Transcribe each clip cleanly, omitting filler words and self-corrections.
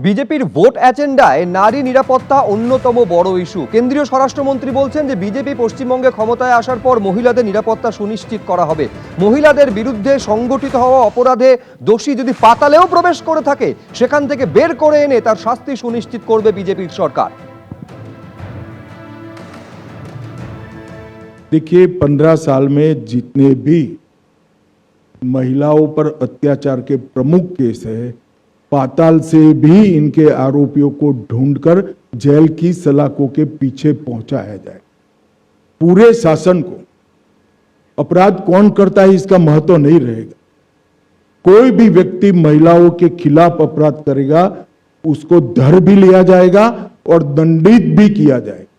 বিজেপির ভোট এজেন্ডায় নারী নিরাপত্তা অন্যতম বড় ইস্যু। কেন্দ্রীয় স্বরাষ্ট্রমন্ত্রী বলছেন যে বিজেপি পশ্চিমবঙ্গে ক্ষমতায় আসার পর মহিলাদের নিরাপত্তা সুনিশ্চিত করা হবে। মহিলাদের বিরুদ্ধে সংগঠিত হওয়া অপরাধে দোষী যদি পাতালেও প্রবেশ করে থাকে সেখান থেকে বের করে এনে তার শাস্তি সুনিশ্চিত করবে বিজেপির সরকার। देखिए 15 साल में जितने भी महिलाओं पर अत्याचार के प्रमुख केस है, पाताल से भी इनके आरोपियों को ढूंढकर जेल की सलाखों के पीछे पहुंचाया जाए। पूरे शासन को अपराध कौन करता है इसका महत्व नहीं रहेगा। कोई भी व्यक्ति महिलाओं के खिलाफ अपराध करेगा उसको धर भी लिया जाएगा और दंडित भी किया जाएगा।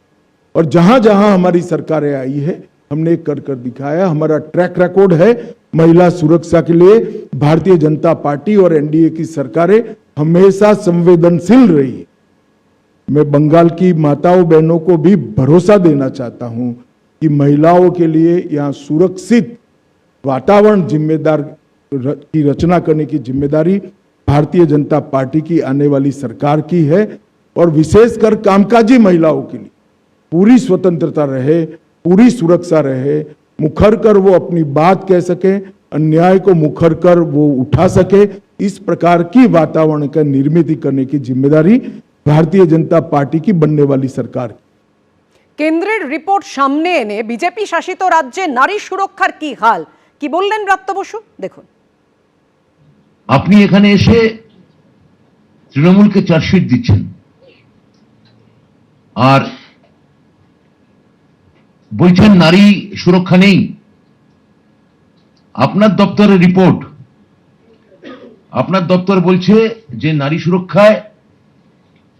और जहां जहां हमारी सरकारें आई है हमने कर कर दिखाया। हमारा ट्रैक रिकॉर्ड है महिला सुरक्षा के लिए। भारतीय जनता पार्टी और एनडीए की सरकारें हमेशा संवेदनशील रही है। मैं बंगाल की माताओं बहनों को भी भरोसा देना चाहता हूं कि महिलाओं के लिए यहां सुरक्षित वातावरण जिम्मेदार की रचना करने की जिम्मेदारी भारतीय जनता पार्टी की आने वाली सरकार की है। और विशेषकर कामकाजी महिलाओं के लिए पूरी स्वतंत्रता रहे, पूरी सुरक्षा रहे, मुखर कर वो अपनी बात कह सके, अन्याय को मुखर कर वो उठा सके। इस प्रकार की वातावरण का निर्मित करने की जिम्मेदारी भारतीय जनता पार्टी की बनने वाली सरकार की। কেন্দ্রের রিপোর্ট সামনে এনে বিজেপি শাসিত রাজ্যে নারী সুরক্ষার কি হাল, কি বললেন ব্রাত্য বসু দেখুন। আপনি এখানে এসে তৃণমূলকে চার্জশিট দিচ্ছেন আর বলছেন নারী সুরক্ষা নেই। আপনার দপ্তরের রিপোর্ট, আপনার দপ্তর বলছে যে নারী সুরক্ষায়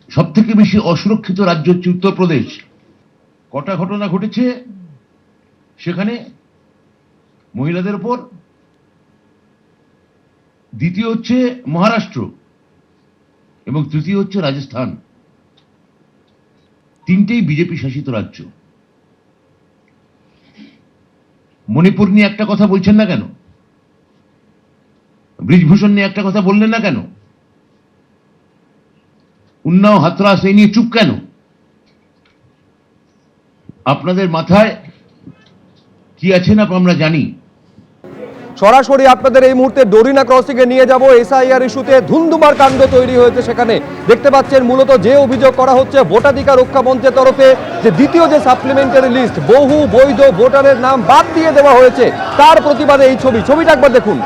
সবথেকে বেশি অসুরক্ষিত রাজ্য হচ্ছে উত্তরপ্রদেশ। কটা ঘটনা ঘটেছে সেখানে মহিলাদের উপর? দ্বিতীয় হচ্ছে মহারাষ্ট্র এবং তৃতীয় হচ্ছে রাজস্থান। তিনটেই বিজেপি শাসিত রাজ্য। মণিপুর নিয়ে একটা কথা বলছেন না কেন? ব্রিজভূষণ নিয়ে একটা কথা বললেন না কেন? উন্নাও হাতরাস এই নিয়ে চুপ কেন? আপনাদের মাথায় কি আছে না আমরা জানি। সরাসরি আপনাদের এই মুহূর্তে ডোরিনা ক্রসিং এ নিয়ে যাব। এসআইআর ইস্যুতে ধুন্ধুমার কাণ্ড তৈরি হয়েছে সেখানে। দেখতে পাচ্ছেন মূলত যে অভিযোগ করা হচ্ছে ভোটাধিকার রক্ষা মঞ্চের তরফে যে দ্বিতীয় যে সাপ্লিমেন্টারি লিস্ট, বহু বৈধ ভোটারের নাম বাদ দিয়ে দেওয়া হয়েছে, তার প্রতিবাদে এই ছবিটা একবার দেখুন।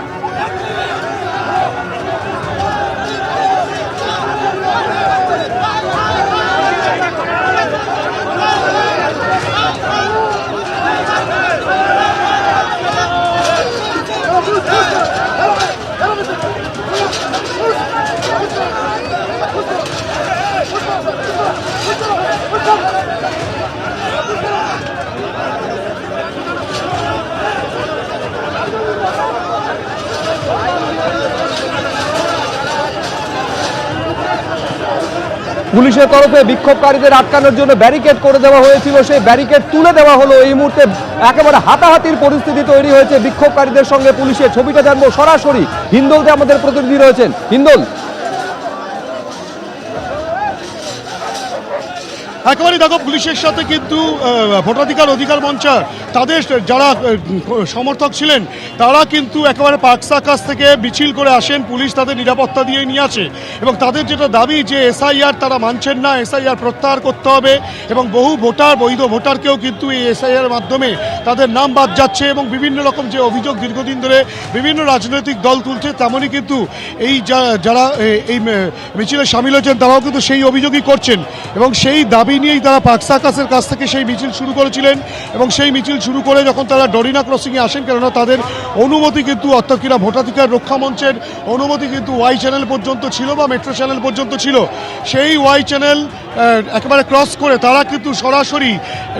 পুলিশের তরফে বিক্ষোভকারীদের আটকানোর জন্য ব্যারিকেড করে দেওয়া হয়েছিল, সেই ব্যারিকেড তুলে দেওয়া হলো। এই মুহূর্তে একেবারে হাতাহাতির পরিস্থিতি তৈরি হয়েছে বিক্ষোভকারীদের সঙ্গে পুলিশের। ছবিটা জানবো সরাসরি হিন্দোলতে আমাদের প্রতিনিধি রয়েছেন। হিন্দোল, একেবারে দেখো পুলিশের সাথে কিন্তু ভোটাধিকার মঞ্চের তাদের যারা সমর্থক ছিলেন তারা কিন্তু একেবারে পাকসা কাছ থেকে মিছিল করে আসেন। পুলিশ তাদের নিরাপত্তা দিয়ে নিয়ে আসে এবং তাদের যেটা দাবি যে এসআইআর তারা মানছেন না, এসআইআর প্রত্যাহার করতে হবে এবং বহু ভোটার, বৈধ ভোটারকেও কিন্তু এই এসআইআর মাধ্যমে তাদের নাম বাদ যাচ্ছে এবং বিভিন্ন রকম যে অভিযোগ দীর্ঘদিন ধরে বিভিন্ন রাজনৈতিক দল তুলছে, তেমনই কিন্তু এই যারা এই মিছিলে সামিল হয়েছেন তারাও কিন্তু সেই অভিযোগই করছেন এবং সেই দাবি নিয়েই তারা পাকসা কাছের কাছ থেকে সেই মিছিল শুরু করেছিলেন এবং সেই মিছিল শুরু করে যখন তারা ডোরিনা ক্রসিংয়ে আসেন, কেননা তাদের অনুমতি কিন্তু অর্থাৎ কিনা ভোটাধিকার রক্ষা মঞ্চের অনুমতি কিন্তু ওয়াই চ্যানেল পর্যন্ত ছিল বা মেট্রো চ্যানেল পর্যন্ত ছিল, সেই ওয়াই চ্যানেল একেবারে ক্রস করে তারা কিন্তু সরাসরি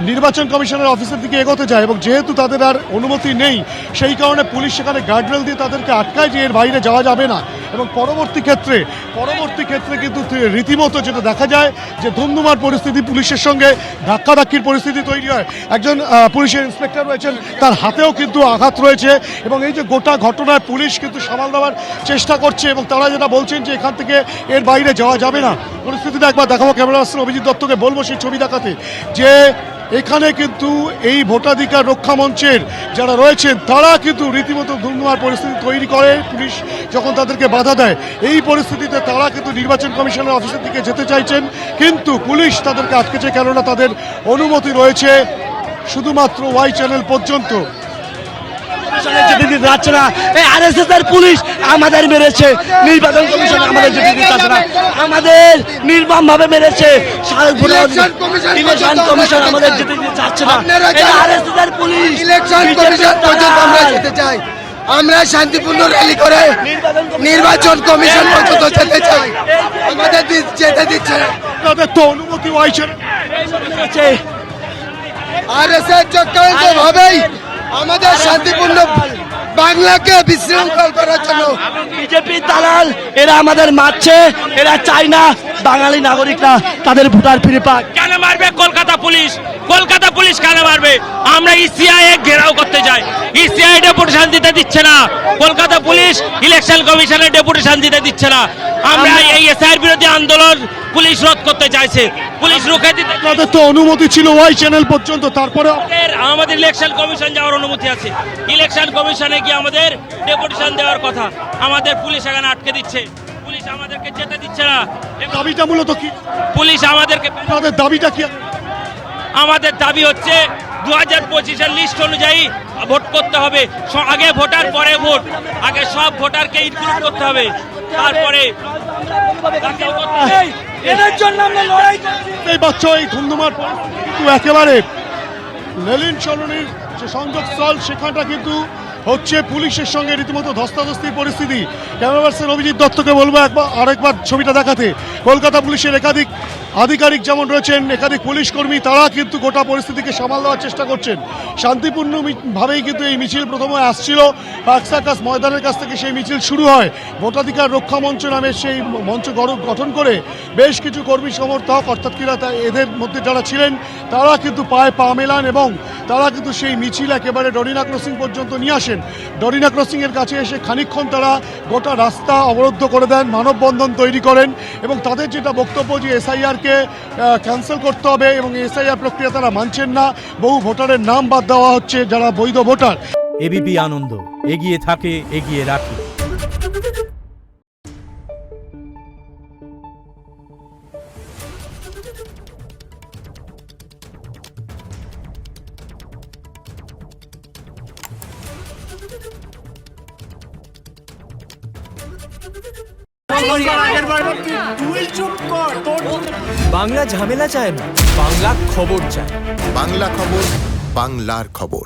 নির্বাচন কমিশনের অফিসের দিকে এগোতে যায় এবং যেহেতু তাদের আর অনুমতি নেই সেই কারণে পুলিশ সেখানে গার্ডরেল দিয়ে তাদেরকে আটকায় যে এর বাইরে যাওয়া যাবে না। এবং পরবর্তী ক্ষেত্রে কিন্তু রীতিমতো যেটা দেখা যায় যে ধুমধুমার পরিস্থিতি পুলিশের সঙ্গে ধাক্কাধাক্কির পরিস্থিতি তৈরি হয়। একজন পুলিশের ইন্সপেক্টর রয়েছেন, তার হাতেও কিন্তু আঘাত রয়েছে এবং এই যে গোটা ঘটনায় পুলিশ কিন্তু সামাল দেওয়ার চেষ্টা করছে এবং তারা যেটা বলছেন যে এখান থেকে এর বাইরে যাওয়া যাবে না। পরিস্থিতিটা একবার দেখাবো, ক্যামেরা পার্সন অভিজিৎ দত্তকে বলবো সেই ছবি দেখাতে, যে এখানে কিন্তু এই ভোটাধিকার রক্ষা মঞ্চের যারা রয়েছেন তারা কিন্তু রীতিমতো ধুমধুমার পরিস্থিতি তৈরি করে পুলিশ যখন তাদেরকে বাধা দেয়। এই পরিস্থিতিতে তারা কিন্তু নির্বাচন কমিশনের অফিসের দিকে যেতে চাইছেন, কিন্তু পুলিশ তাদেরকে আটকেছে, কেননা তাদের অনুমতি রয়েছে শুধুমাত্র ওয়াই চ্যানেল পর্যন্ত। যেতে দিতে যাচ্ছে না, এই আরএসএস এর পুলিশ আমাদের মেরেছে, নির্বাচন কমিশন আমাদের যেতে দিতে যাচ্ছে না, আমাদের নির্মম ভাবে মেরেছে, ইলেকশন কমিশন আমাদের যেতে দিতে যাচ্ছে না, এই আরএসএস এর পুলিশ ইলেকশন কমিশন পর্যন্ত আমরা যেতে চাই, আমরা শান্তিপূর্ণ র্যালি করে নির্বাচন কমিশন পর্যন্ত যেতে চাই, আমাদের যেতে দিচ্ছে না। তাদের তো অনুমতি ওয়াই চ্যানেল আরএসএস চক্রান্ত ভাবেই আমাদের শান্তিপূর্ণ বাংলাকে বিশৃঙ্খল করার জন্য বিজেপি দালাল, এরা আমাদের মারছে, এরা চায় না বাঙালি নাগরিকরা তাদের ভোটার ফিরে পাক। কেন মারবে কলকাতা পুলিশ? কলকাতা পুলিশ কেন মারবে? আমরা ইসিআই ঘেরাও করতে যাই, ইসিআই ডেপুটেশন দিতে দিচ্ছে না, কলকাতা পুলিশ ইলেকশন কমিশনের ডেপুটেশন দিতে দিচ্ছে না। আমরা এই এসআইয়ের বিরোধী আন্দোলন পুলিশ রোধ করতে চাইছে, পুলিশ রুখে দিতে। তাদের তো অনুমতি ছিল ওয়াই চ্যানেল পর্যন্ত, তারপরে আমাদের ইলেকশন কমিশন যাওয়ার অনুমতি আছে, ইলেকশন কমিশনে গিয়ে আমাদের ডেপুটেশন দেওয়ার কথা, আমাদের পুলিশ এখানে আটকে দিচ্ছে, পুলিশ আমাদেরকে যেতে দিচ্ছে না। দাবিটা মূলত কি? পুলিশ আমাদেরকে, তাদের দাবিটা কি? আমাদের দাবি হচ্ছে 2025-এর লিস্ট অনুযায়ী ভোট করতে হবে, আগে ভোটার পরে ভোট, আগে সব ভোটারকে ইনক্লুড করতে হবে, তারপরে এদের জন্য আমরা লড়াই করছি। এই বাচ্চা এই ধুমধুমার পরিস্থিতি কিন্তু একেবারে লেলিন সরণির যে সংযোগস্থল সেখানটা কিন্তু হচ্ছে পুলিশের সঙ্গে রীতিমতো ধস্তাধস্তির পরিস্থিতি। ক্যামেরা পার্সন অভিজিৎ দত্তকে বলবো আরেকবার ছবিটা দেখাতে। কলকাতা পুলিশের একাধিক আধিকারিক যেমন রয়েছেন, একাধিক পুলিশ কর্মী, তারা কিন্তু গোটা পরিস্থিতিকে সামাল দেওয়ার চেষ্টা করছেন। শান্তিপূর্ণভাবেই কিন্তু এই মিছিল প্রথমে আসছিল পার্ক সার্কাস ময়দানের কাছ থেকে, সেই মিছিল শুরু হয়। ভোটাধিকার রক্ষা মঞ্চ নামে সেই মঞ্চ গঠন করে বেশ কিছু কর্মী সমর্থক, অর্থাৎ কিনা এদের মধ্যে যারা ছিলেন তারা কিন্তু পায়ে পা মেলান এবং তারা কিন্তু সেই মিছিল একেবারে ডরিনা ক্রসিং পর্যন্ত নিয়ে আসেন। ডরিনা ক্রসিংয়ের কাছে এসে খানিকক্ষণ তারা গোটা রাস্তা অবরুদ্ধ করে দেন, মানববন্ধন তৈরি করেন এবং তাদের যেটা বক্তব্য যে এসআইআরকে ক্যান্সেল করতে হবে এবং এসআইআর প্রক্রিয়া তারা মানছেন না, বহু ভোটারের নাম বাদ দেওয়া হচ্ছে যারা বৈধ ভোটার। এবিপি আনন্দ, এগিয়ে থাকে, এগিয়ে রাখে। বাংলা ঝামেলা চায় না, বাংলা খবর চায়। বাংলা খবর, বাংলার খবর।